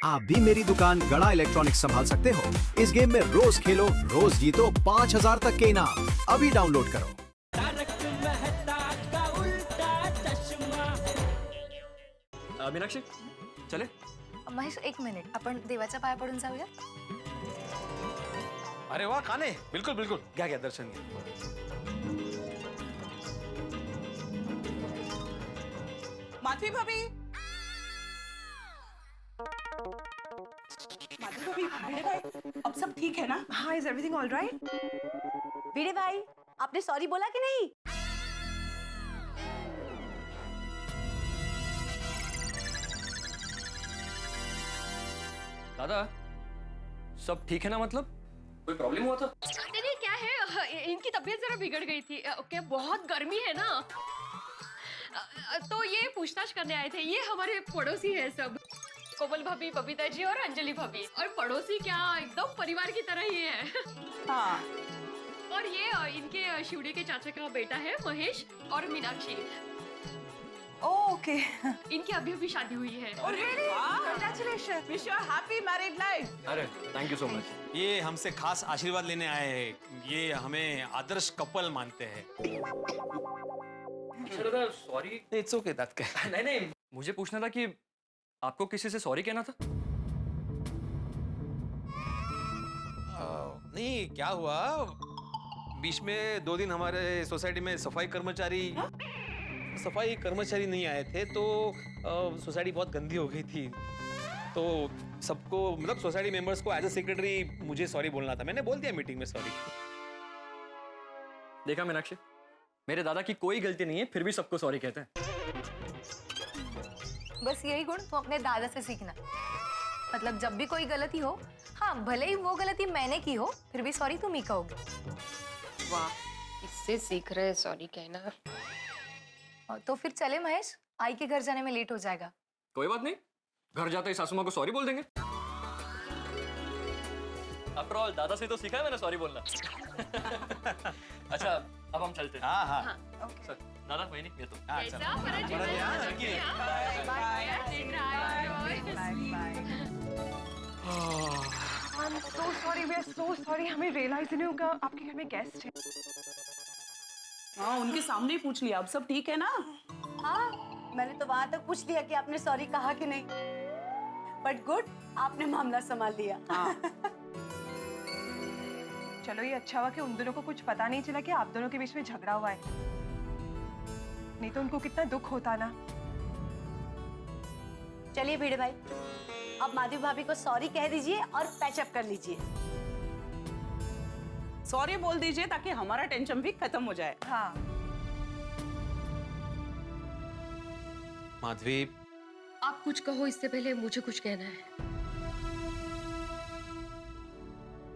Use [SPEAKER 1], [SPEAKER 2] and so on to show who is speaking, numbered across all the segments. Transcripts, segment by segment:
[SPEAKER 1] आप भी मेरी दुकान गड़ा इलेक्ट्रॉनिक्स संभाल सकते हो। इस गेम में रोज खेलो, रोज जीतो 5,000 तक के इनाम। अभी डाउनलोड करो।
[SPEAKER 2] मीनाक्षी चले.
[SPEAKER 3] महेश एक मिनिट, आपण देवाच्या पाया पडून जाऊया.
[SPEAKER 4] अरे वाह, का नाही? बिलकुल बिलकुल, घ्या घ्या दर्शन घ्या.
[SPEAKER 5] माधवी भाभी, माधवी भाभी, भिड़े भाई, अब सब ठीक है ना?
[SPEAKER 6] हाँ, इज एवरीथिंग ऑल राइट?
[SPEAKER 3] भिड़े भाई, आपने सॉरी बोला कि नहीं?
[SPEAKER 2] दादा सब ठीक है ना? मतलब कोई प्रॉब्लम हुआ था?
[SPEAKER 7] नहीं क्या है, इनकी तबीयत जरा बिगड़ गई थी. ओके, बहुत गर्मी है ना, तो ये पूछताछ करने आए थे. ये हमारे पड़ोसी है सब, कोमल भाभी, बबीता जी और अंजलि भाभी. और पड़ोसी क्या, एकदम परिवार की तरह ही है.
[SPEAKER 5] हाँ.
[SPEAKER 7] और ये इनके शिवड़ी के चाचा का बेटा है महेश और मीनाक्षी.
[SPEAKER 6] ओके.
[SPEAKER 7] इनकी अभी अभी शादी हुई है.
[SPEAKER 6] Congratulations.
[SPEAKER 5] Wish you a happy married life.
[SPEAKER 2] अरे थैंक यू सो मच.
[SPEAKER 4] ये हमसे खास आशीर्वाद लेने आए हैं. ये हमें आदर्श कपल मानते हैं.
[SPEAKER 2] दादा सॉरी.
[SPEAKER 4] इट्स ओके, दैट क्या.
[SPEAKER 2] नहीं नहीं, मुझे पूछना था कि आपको किसी से सॉरी कहना था?
[SPEAKER 4] नहीं, क्या हुआ, बीच में 2 दिन हमारे सोसाइटी में सफाई कर्मचारी नहीं आए थे, तो सोसाइटी बहुत गंदी हो गई थी. तो सबको, मतलब सोसाइटी मेंबर्स को एज अ सेक्रेटरी मुझे सॉरी बोलना था. मैंने बोल दिया मीटिंग में सॉरी.
[SPEAKER 2] देखा मीनाक्षी, मेरे दादा की कोई गलती नहीं है, फिर भी सबको सॉरी कहते हैं.
[SPEAKER 3] बस यही गुण तो अपने दादा से सीखना. मतलब जब भी कोई गलती हो, हाँ भले ही वो गलती मैंने की हो, फिर भी सॉरी तुम ही कहोगे.
[SPEAKER 7] वाह, इससे सीख रहे सॉरी कहना.
[SPEAKER 3] तो फिर चले महेश, आई के घर जाने में लेट हो जाएगा.
[SPEAKER 2] कोई बात नहीं, घर जाते ही सासू माँ को सॉरी बोल देंगे. आफ्टर ऑल दादा से तो सीखा है मैंने सॉरी बोलना. अच्छा अब हम चलते हैं.
[SPEAKER 4] हाँ हाँ.
[SPEAKER 2] सर दादा वही नहीं, ये तो.
[SPEAKER 4] हाँ,
[SPEAKER 7] कैसा?
[SPEAKER 4] चलो.
[SPEAKER 7] बड़ा
[SPEAKER 4] बड़ा ध्यान रखिए.
[SPEAKER 6] I'm so sorry. We are so sorry. हमें realize ही नहीं होगा आपके घर में गेस्ट है.
[SPEAKER 5] हाँ, उनके सामने ही पूछ लिया. अब सब ठीक है ना?
[SPEAKER 8] हाँ, मैंने तो वहां तक पूछ लिया कि आपने सॉरी कहा कि नहीं. बट गुड, आपने मामला संभाल लिया.
[SPEAKER 5] हाँ.
[SPEAKER 6] चलो ये अच्छा हुआ कि उन दोनों को कुछ पता नहीं चला कि आप दोनों के बीच में झगड़ा हुआ है. नहीं तो उनको कितना दुख होता ना.
[SPEAKER 8] चलिए भिड़े भाई, अब माधवी भाभी को सॉरी कह दीजिए और पैचअप कर लीजिए.
[SPEAKER 5] सॉरी बोल दीजिए ताकि हमारा टेंशन भी खत्म हो जाए.
[SPEAKER 6] हाँ.
[SPEAKER 4] माधवी,
[SPEAKER 7] आप कुछ कहो, इससे पहले मुझे कुछ कहना है.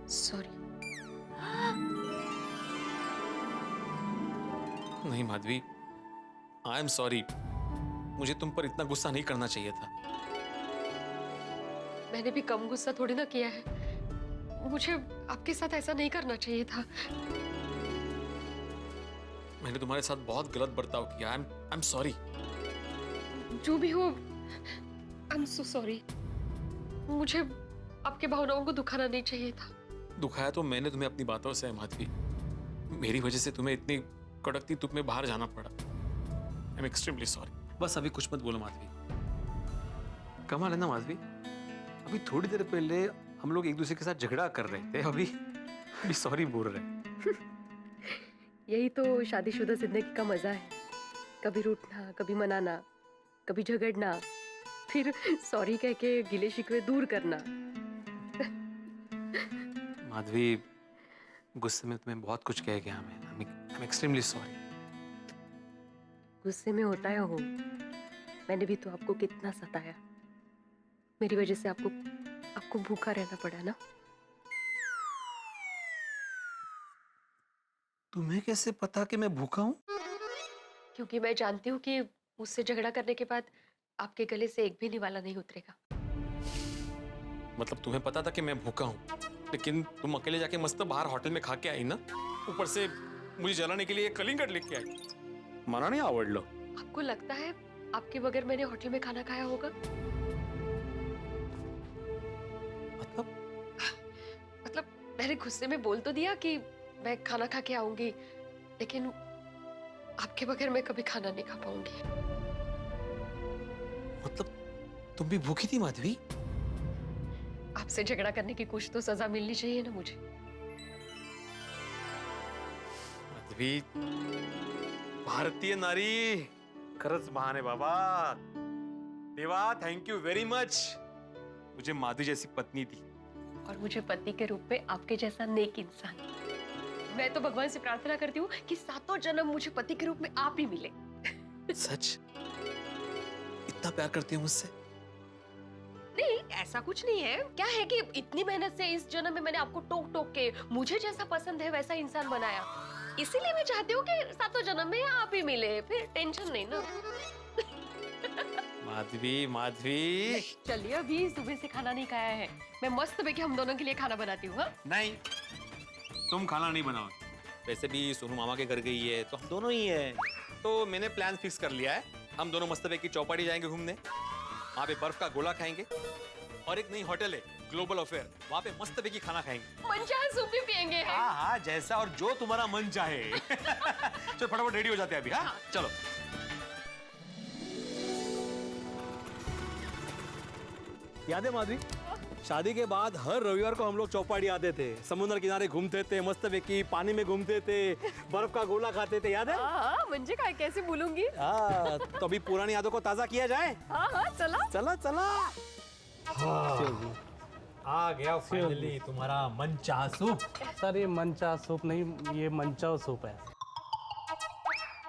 [SPEAKER 7] सॉरी.
[SPEAKER 4] नहीं माधवी, आई एम सॉरी. मुझे तुम पर इतना गुस्सा नहीं करना चाहिए था.
[SPEAKER 7] मैंने भी कम गुस्सा थोड़ी ना किया है. मुझे आपके साथ ऐसा नहीं करना चाहिए था.
[SPEAKER 4] मैंने तुम्हारे साथ बहुत गलत बर्ताव किया. I am sorry.
[SPEAKER 7] जो भी हो, आई एम सो सॉरी. मुझे आपके भावनाओं को दुखाना नहीं चाहिए था.
[SPEAKER 4] दुखाया तो मैंने तुम्हें अपनी बातों से है माधवी. मेरी वजह से तुम्हें इतनी कड़कती धूप में बाहर जाना पड़ा. I am extremely sorry. बस अभी कुछ मत बोलो माधवी. कमाल है ना माधवी, अभी थोड़ी देर पहले हम लोग एक दूसरे के साथ झगड़ा कर रहे थे, अभी सॉरी बोल रहे हैं.
[SPEAKER 7] यही तो शादीशुदा जिंदगी का मजा है. कभी रूठना, कभी मनाना, कभी झगड़ना, फिर सॉरी कह के गिले शिकवे दूर करना.
[SPEAKER 4] माधवी, गुस्से में तुम्हें बहुत कुछ कह गया. मैं आई एम एक्सट्रीमली सॉरी.
[SPEAKER 7] गुस्से में होता है हो. मैंने भी तो आपको कितना सताया. मेरी वजह से आपको भूखा रहना पड़ा ना.
[SPEAKER 4] तुम्हें कैसे पता कि मैं भूखा हूँ?
[SPEAKER 7] क्योंकि मैं जानती हूँ कि मुझसे झगड़ा करने के बाद आपके गले से एक भी निवाला नहीं उतरेगा.
[SPEAKER 4] मतलब तुम्हें पता था कि मैं भूखा हूँ, लेकिन तुम अकेले जाके मस्त बाहर होटल में खा के आई ना. ऊपर से मुझे जलाने के लिए कलिंगड लेके आई. मना नहीं आवडलो.
[SPEAKER 7] आपको लगता है आपके बगैर मैंने होटल में खाना खाया होगा? मैंने गुस्से में बोल तो दिया कि मैं खाना खा के आऊंगी, लेकिन आपके बगैर मैं कभी खाना नहीं खा पाऊंगी।
[SPEAKER 4] मतलब तुम भी भूखी थी माधवी?
[SPEAKER 7] आपसे झगड़ा करने की कुछ तो सजा मिलनी चाहिए ना मुझे।
[SPEAKER 4] माधवी, भारतीय नारी खरंच महान है बाबा। देवा, थैंक यू वेरी मच। मुझे माधवी जैसी पत्नी दी
[SPEAKER 7] और मुझे पति के रूप में आपके जैसा नेक इंसान। मैं तो भगवान से प्रार्थना करती हूँ कि सातों जन्म मुझे पति के रूप में आप ही मिले।
[SPEAKER 4] सच? इतना प्यार करती हो मुझसे?
[SPEAKER 7] नहीं, ऐसा कुछ नहीं है। क्या है कि इतनी मेहनत से इस जन्म में मैंने आपको टोक टोक के मुझे जैसा पसंद है वैसा इंसान बनाया, इसीलिए मैं चाहती हूँ कि सातों जन्म में आप ही मिले, फिर टेंशन नहीं ना।
[SPEAKER 4] माधवी, माधवी।
[SPEAKER 7] चलिए, अभी सुबह से खाना नहीं खाया है, मैं मस्त पैकी हम दोनों के लिए खाना बनाती हूँ।
[SPEAKER 4] नहीं, तुम खाना नहीं बनाओगे। वैसे भी सोनू मामा के घर गई है तो हम दोनों ही हैं। तो मैंने प्लान फिक्स कर लिया है, हम दोनों मस्त पैकी चौपाटी जाएंगे घूमने, वहाँ पे बर्फ का गोला खाएंगे, और एक नई होटल है ग्लोबल अफेयर, वहाँ पे मस्त पैकी खाना खाएंगे।
[SPEAKER 7] मनचाहा सूप भी पियेंगे।
[SPEAKER 4] हाँ हाँ, जैसा और जो तुम्हारा मन चाहे। चलो फटाफट रेडी हो जाते हैं अभी। हाँ चलो।
[SPEAKER 9] याद है माधवी, शादी के बाद हर रविवार को हम लोग चौपाटी आते थे, समुद्र किनारे घूमते थे, मस्त पैकी पानी में घूमते थे, बर्फ का गोला खाते थे, याद है?
[SPEAKER 7] हाँ, मंजे का कैसे भूलूंगी।
[SPEAKER 9] हाँ, तो अभी पुरानी यादों को ताजा किया जाए।
[SPEAKER 7] हाँ हाँ, चला
[SPEAKER 9] चला चला।
[SPEAKER 10] आ गया फाइनली तुम्हारा मनचाहा सूप।
[SPEAKER 11] सर ये मनचाहा सूप नहीं, ये मनचाओ सूप है।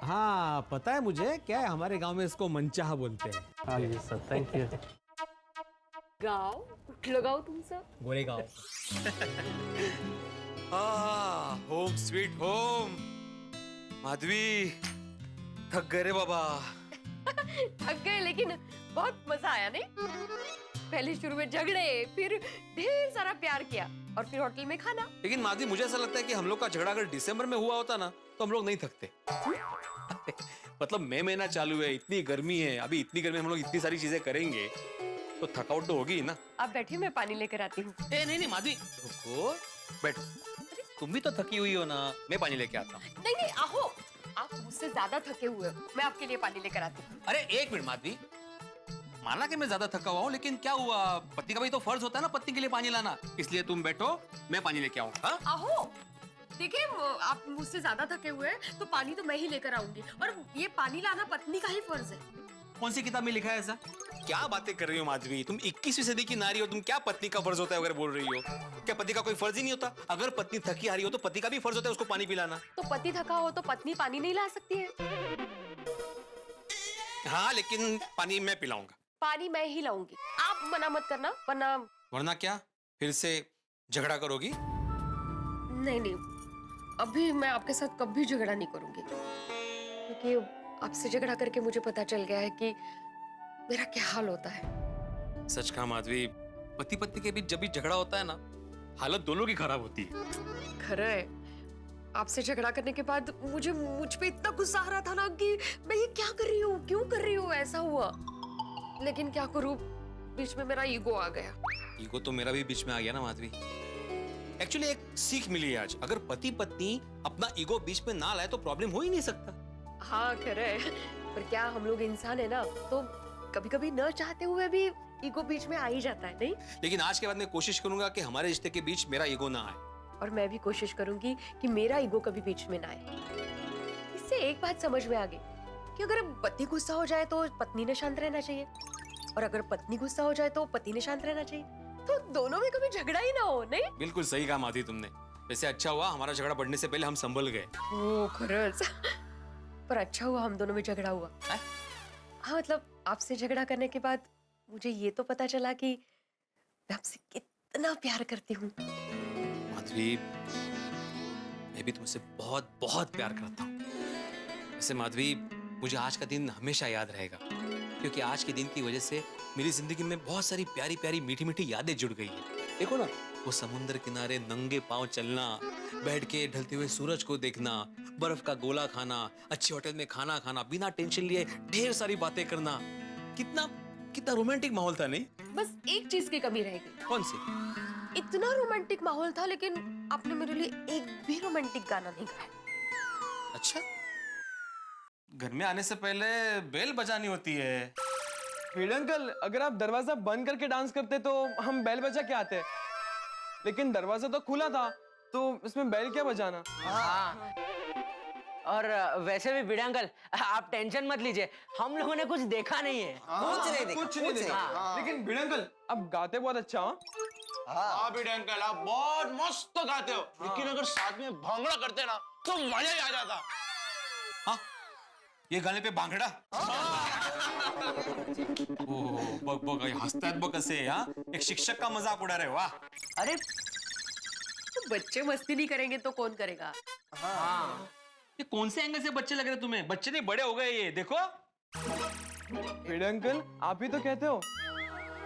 [SPEAKER 10] हाँ पता है मुझे, क्या है हमारे गांव में इसको मनचाहा बोलते हैं।
[SPEAKER 11] हाँ जी सर, थैंक यू।
[SPEAKER 7] गाँव कुठलं गाव तुमचं?
[SPEAKER 10] Goregaon.
[SPEAKER 4] Home sweet home. Madhavi, थक गए रे बाबा।
[SPEAKER 7] थक गए, लेकिन बहुत मजा आया नहीं? पहले शुरू में झगड़े, फिर ढेर सारा प्यार किया, और फिर होटल में खाना।
[SPEAKER 4] लेकिन माधवी, मुझे ऐसा लगता है कि हम लोग का झगड़ा अगर दिसंबर में हुआ होता ना तो हम लोग नहीं थकते। मतलब मई महीना चालू है, इतनी गर्मी है, अभी इतनी गर्मी में हम लोग इतनी सारी चीजें करेंगे तो थकावट तो होगी ना।
[SPEAKER 7] आप बैठिए, मैं पानी लेकर आती हूँ।
[SPEAKER 4] नहीं माधवी, रुको, बैठ। तुम भी तो थकी हुई हो ना, मैं पानी लेके आता हूँ।
[SPEAKER 7] नहीं नहीं, आओ, आप मुझसे ज्यादा थके हुए हो, मैं आपके लिए पानी लेकर आती हूँ।
[SPEAKER 4] अरे एक मिनट माधवी, माना कि मैं ज्यादा थका हुआ हूँ, लेकिन क्या हुआ, पति का भी तो फर्ज होता है ना पत्नी के लिए पानी लाना। इसलिए तुम बैठो, मैं पानी लेके आऊंगा।
[SPEAKER 7] आओ, देखिए, आप मुझसे ज्यादा थके हुए हैं तो पानी तो मैं ही लेकर आऊंगी, और ये पानी लाना पत्नी का ही फर्ज है।
[SPEAKER 4] कौन सी किताब में लिखा है ऐसा? क्या बातें कर रही हो माधवी, तुम 21वीं सदी की नारी हो, तुम क्या पत्नी का फर्ज होता है वगैरह बोल रही हो? क्या पति का कोई फर्ज ही नहीं होता? अगर पत्नी थकी हारी हो तो पति का भी फर्ज होता है उसको पानी पिलाना।
[SPEAKER 7] तो पति थका हो तो पत्नी पानी नहीं ला सकती है?
[SPEAKER 4] हाँ, लेकिन पानी मैं पिलाऊंगा।
[SPEAKER 7] पानी मैं ही लाऊंगी, आप मना मत करना,
[SPEAKER 4] वरना क्या फिर से झगड़ा करोगी?
[SPEAKER 7] नहीं नहीं, अभी मैं आपके साथ कभी झगड़ा नहीं करूंगी, क्योंकि आपसे झगड़ा करके मुझे पता चल गया है कि मेरा क्या हाल होता है।
[SPEAKER 4] सच कहा माधवी, पति पत्नी के बीच जब भी झगड़ा होता है ना, हालत दोनों की खराब होती है।
[SPEAKER 7] खरा है, आपसे झगड़ा करने के बाद मुझ पे इतना गुस्सा आ रहा था ना कि मैं ये क्या कर रही हूँ, क्यों कर रही हूँ, ऐसा हुआ। लेकिन क्या करूँ, बीच में मेरा ईगो आ गया।
[SPEAKER 4] ईगो तो मेरा भी बीच में आ गया ना माधवी। एक्चुअली एक सीख मिली है आज, अगर पति पत्नी अपना ईगो बीच में ना लाए तो प्रॉब्लम हो ही नहीं सकता।
[SPEAKER 7] हाँ खरा है, पर क्या हम लोग इंसान है ना, तो कभी कभी न चाहते हुए भी ईगो बीच में आ ही जाता है, नहीं?
[SPEAKER 4] लेकिन आज के बाद मैं कोशिश करूंगा कि हमारे रिश्ते के बीच मेरा ईगो ना आए।
[SPEAKER 7] और मैं भी कोशिश करूंगी कि मेरा ईगो कभी बीच में ना आए। इससे एक बात समझ में आ गई कि अगर पति गुस्सा हो जाए तो पत्नी ने शांत रहना चाहिए, और अगर पत्नी गुस्सा हो जाए तो पति ने शांत रहना चाहिए, तो दोनों में कभी झगड़ा ही ना हो, नहीं?
[SPEAKER 4] बिल्कुल सही कहा माधवी तुमने। वैसे अच्छा हुआ हमारा झगड़ा बढ़ने से पहले हम संभल गए।
[SPEAKER 7] ओ खरच, पर अच्छा हुआ हम दोनों में झगड़ा हुआ। हाँ, मतलब आपसे झगड़ा करने के बाद मुझे ये तो पता चला कि मैं आपसे कितना प्यार करती हूँ।
[SPEAKER 4] माधवी, मैं भी तुमसे बहुत बहुत प्यार करता हूँ। वैसे माधवी, मुझे आज का दिन हमेशा याद रहेगा, क्योंकि आज के दिन की वजह से मेरी जिंदगी में बहुत सारी प्यारी प्यारी मीठी मीठी यादें जुड़ गई है। देखो ना, वो समुद्र किनारे नंगे पांव चलना, बैठ के ढलते हुए सूरज को देखना, बर्फ का गोला खाना, अच्छे होटल में खाना खाना, बिना टेंशन लिए ढेर सारी बातें करना, कितना कितना रोमांटिक माहौल था, नहीं?
[SPEAKER 7] बस एक चीज की कमी रहेगी।
[SPEAKER 4] कौन सी?
[SPEAKER 7] इतना रोमांटिक माहौल था, लेकिन आपने मेरे लिए एक भी रोमांटिक गाना नहीं गाया।
[SPEAKER 4] अच्छा, घर में आने से पहले बेल बजानी होती है।
[SPEAKER 12] भिड़े अंकल, अगर आप दरवाजा बंद करके डांस करते तो हम बेल बजा के आते, लेकिन दरवाजा तो खुला था, तो इसमें बेल क्या बजाना।
[SPEAKER 13] हाँ। और वैसे भी भिड़े अंकल, आप टेंशन मत लीजिए, हम लोगों ने कुछ देखा नहीं है।
[SPEAKER 12] कुछ नहीं देखा। लेकिन भिड़े अंकल, आप गाते बहुत अच्छा हो।
[SPEAKER 14] हाँ भिड़े अंकल, आप बहुत मस्त गाते हो, लेकिन अगर साथ में भांगड़ा करते ना तो मजा ही आ जाता।
[SPEAKER 4] हाँ, ये गाने पे भांगड़ा। ओह, बघ बघ हसतायत बघ कसे, हाँ? एक शिक्षक का मजाक उड़ा रहे हो। वाह।
[SPEAKER 13] अरे
[SPEAKER 7] तो बच्चे मस्ती नहीं करेंगे तो कौन करेगा?
[SPEAKER 13] हाँ,
[SPEAKER 4] ये कौन से एंगल से बच्चे लग रहे तुम्हें? बच्चे नहीं, बड़े हो गए ये, देखो।
[SPEAKER 12] भिड़े अंकल, आप ही तो कहते हो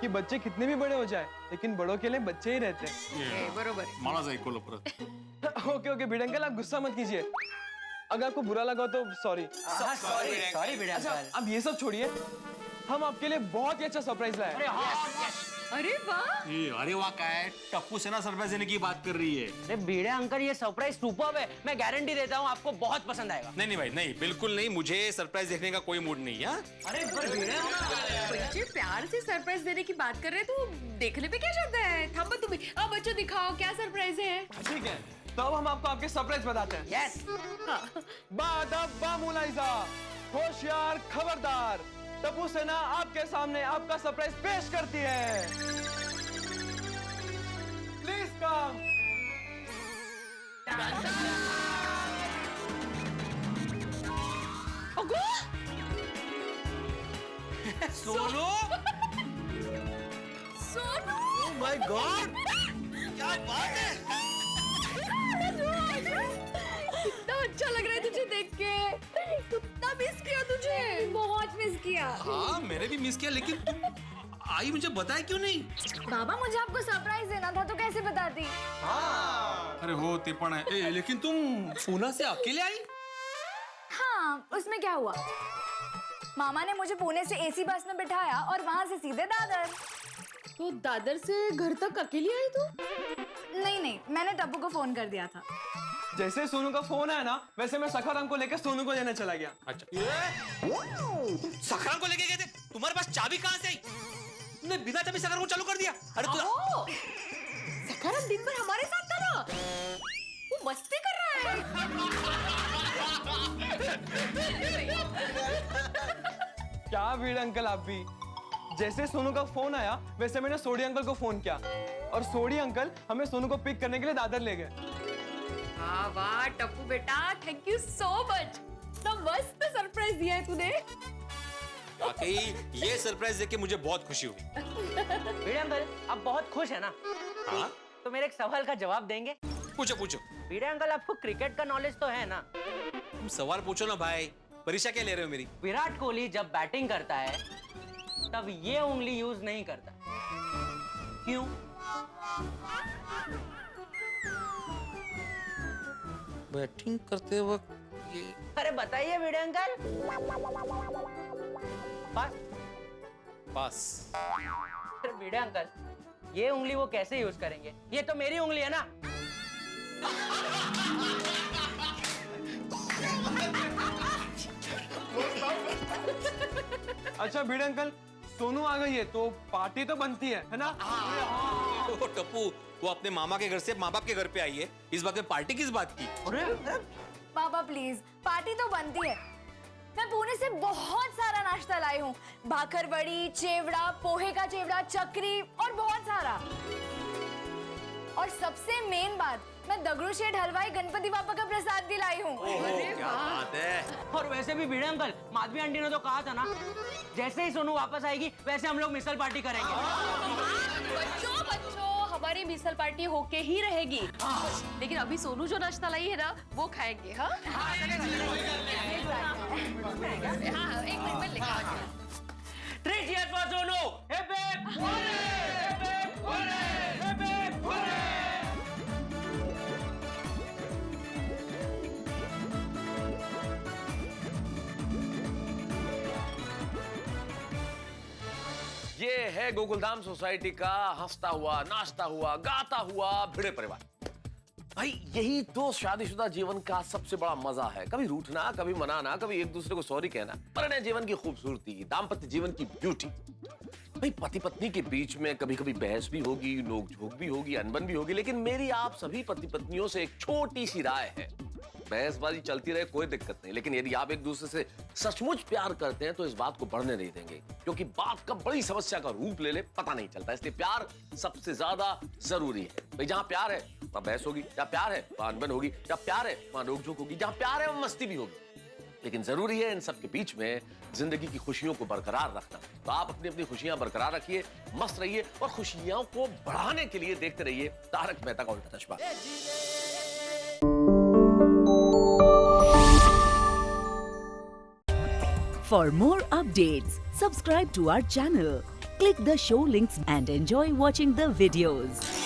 [SPEAKER 12] कि बच्चे कितने भी बड़े हो जाए, लेकिन बड़ों के लिए बच्चे ही रहते हैं।
[SPEAKER 7] बरोबर है।
[SPEAKER 4] मला जाए कोलो परत।
[SPEAKER 12] ओके ओके भिड़े अंकल, आप गुस्सा मत कीजिए। अगर आपको बुरा लगा तो सॉरी।
[SPEAKER 13] सॉरी भिड़े
[SPEAKER 12] अच्छा,
[SPEAKER 13] अंकल।
[SPEAKER 12] अब ये सब छोड़िए, हम आपके लिए बहुत ही अच्छा सरप्राइज लाए।
[SPEAKER 7] अरे वाह!
[SPEAKER 4] अरे वाह, क्या है? टप्पू से ना सरप्राइज देने की बात कर रही है।
[SPEAKER 13] अरे भिड़े अंकल, ये सरप्राइज सुपर्ब है, मैं गारंटी देता हूँ आपको बहुत पसंद आएगा।
[SPEAKER 4] नहीं नहीं भाई, नहीं, बिल्कुल नहीं, मुझे सरप्राइज देखने का कोई मूड नहीं है।
[SPEAKER 13] अरे पर भिड़े अंकल,
[SPEAKER 7] बच्चे प्यार से सरप्राइज देने की बात कर रहे हैं तो देखने पे क्या जाता है? थांबो तुम्ही। अब बच्चों दिखाओ क्या सरप्राइज है।
[SPEAKER 12] ठीक है, तो अब हम आपको आपके सरप्राइज बताते हैं।
[SPEAKER 13] यस।
[SPEAKER 12] बादब्बा मुलाइजा, होशियार खबरदार, टप्पू सेना आपके सामने आपका सरप्राइज पेश करती है। Please come.
[SPEAKER 4] Sonu,
[SPEAKER 7] Sonu!
[SPEAKER 4] My God, क्या बात है।
[SPEAKER 7] कितना अच्छा लग रहा है तुझे देख के। कितना मिस किया तुझे।
[SPEAKER 3] बहुत मिस किया।
[SPEAKER 4] हाँ, मैंने भी मिस किया, लेकिन तुम आई मुझे बताया क्यों नहीं?
[SPEAKER 3] बाबा, मुझे आपको सरप्राइज देना था तो कैसे बताती?
[SPEAKER 4] अरे हो ते पण है। लेकिन तुम पूना से अकेले आई?
[SPEAKER 3] हाँ, उसमें क्या हुआ? मामा ने मुझे पुणे से एसी बस में बिठाया और वहाँ से सीधे दादर।
[SPEAKER 7] तो दादर से घर तक अकेली आई तू?
[SPEAKER 3] नहीं, मैंने टप्पू को फोन कर दिया था।
[SPEAKER 12] जैसे सोनू का फोन आया ना, वैसे मैं सखाराम को लेकर सोनू को लेने चला गया।
[SPEAKER 4] अच्छा, सखाराम को लेके गए थे? तुम्हारे पास चाबी कहाँ से आई? तुमने बिना चाबी सखाराम को चालू कर दिया? अरे तू
[SPEAKER 7] सखाराम दिन भर हमारे साथ था ना, वो मस्ती कर रहा है।
[SPEAKER 12] क्या भिड़े अंकल, आप भी। जैसे सोनू का फोन आया, वैसे मैंने सोडी अंकल को फोन किया, और सोडी अंकल हमें सोनू को पिक करने के लिए दादर ले गए।
[SPEAKER 7] वाह वाह टप्पू बेटा, थैंक यू सो मच। इतना मस्त सरप्राइज दिया है तूने।
[SPEAKER 4] वाकई ये सरप्राइज देख के मुझे बहुत खुशी हुई।
[SPEAKER 13] भिड़े अंकल, आप बहुत खुश है ना?
[SPEAKER 4] हाँ?
[SPEAKER 13] तो मेरे एक सवाल का जवाब देंगे?
[SPEAKER 4] पूछो पूछो।
[SPEAKER 13] भिड़े अंकल, आपको क्रिकेट का नॉलेज तो है ना?
[SPEAKER 4] तुम सवाल पूछो ना भाई, परीक्षा क्या ले रहे हो मेरी?
[SPEAKER 13] विराट कोहली जब बैटिंग करता है तब ये उंगली यूज नहीं करता, क्यों?
[SPEAKER 4] बैटिंग करते वक्त ये।
[SPEAKER 13] अरे बताइए भिड़े अंकल। पास।
[SPEAKER 4] पास।
[SPEAKER 13] अरे भिड़े अंकल, ये उंगली वो कैसे यूज करेंगे? ये तो मेरी उंगली है ना।
[SPEAKER 12] अच्छा भिड़े अंकल, सोनू आ गई है तो पार्टी तो बनती है ना?
[SPEAKER 4] ओ टप्पू, वो अपने मामा के घर से माँ बाप के घर पे आई है, इस बात में पार्टी किस बात की?
[SPEAKER 3] पापा प्लीज, पार्टी तो बनती है। मैं पुणे से बहुत सारा नाश्ता लाई हूँ, भाकर बड़ी, चेवड़ा, पोहे का चेवड़ा, चक्री और बहुत सारा। और सबसे मेन बात, मैं दगड़ू शेठ हलवाई गणपति बापा का प्रसाद भी लाई हूँ।
[SPEAKER 4] क्या बात है।
[SPEAKER 13] और वैसे भी भिड़े अंकल, माधवी आंटी ने तो कहा था ना, जैसे ही सोनू वापस आएगी वैसे हम लोग मिसल पार्टी करेंगे।
[SPEAKER 7] बच्चों, हमारी मिसल पार्टी होके ही रहेगी। लेकिन अभी सोनू जो नाश्ता लाई है ना, वो खाएंगे। हाँ, एक मिनट में लेकर आती हूँ।
[SPEAKER 13] 3 cheers for Sonu. Hip hip hooray! Hip hip hooray! Hip hip hooray!
[SPEAKER 14] ये है गोकुलधाम सोसाइटी का हंसता हुआ, नाचता हुआ, गाता हुआ भिड़े परिवार। भाई यही तो शादीशुदा जीवन का सबसे बड़ा मजा है। कभी रूठना, कभी मनाना, कभी एक दूसरे को सॉरी कहना, परिणय जीवन की खूबसूरती, दाम्पत्य जीवन की ब्यूटी। भाई पति पत्नी के बीच में कभी कभी बहस भी होगी, नोक-झोंक भी होगी, अनबन भी होगी, लेकिन मेरी आप सभी पति पत्नियों से एक छोटी सी राय है। बहसबाजी चलती रहे कोई दिक्कत नहीं, लेकिन यदि आप एक दूसरे से सचमुच प्यार करते हैं तो इस बात को बढ़ने नहीं देंगे, क्योंकि बात कब बड़ी समस्या का रूप ले ले पता नहीं चलता। इसलिए प्यार सबसे ज्यादा जरूरी है। भाई जहां प्यार है वहां बहस होगी, जहां प्यार है वहां अनबन होगी, जहां प्यार है वहां नोक-झोंक होगी, जहां प्यार है वहां मस्ती भी होगी। लेकिन जरूरी है इन सब के बीच में जिंदगी की खुशियों को बरकरार रखना। तो आप अपनी अपनी खुशियां बरकरार रखिए, मस्त रहिए और खुशियों को बढ़ाने के लिए देखते रहिए तारक मेहता का उल्टा चश्मा।
[SPEAKER 15] For more updates, subscribe to our channel, click the show links and enjoy watching the videos.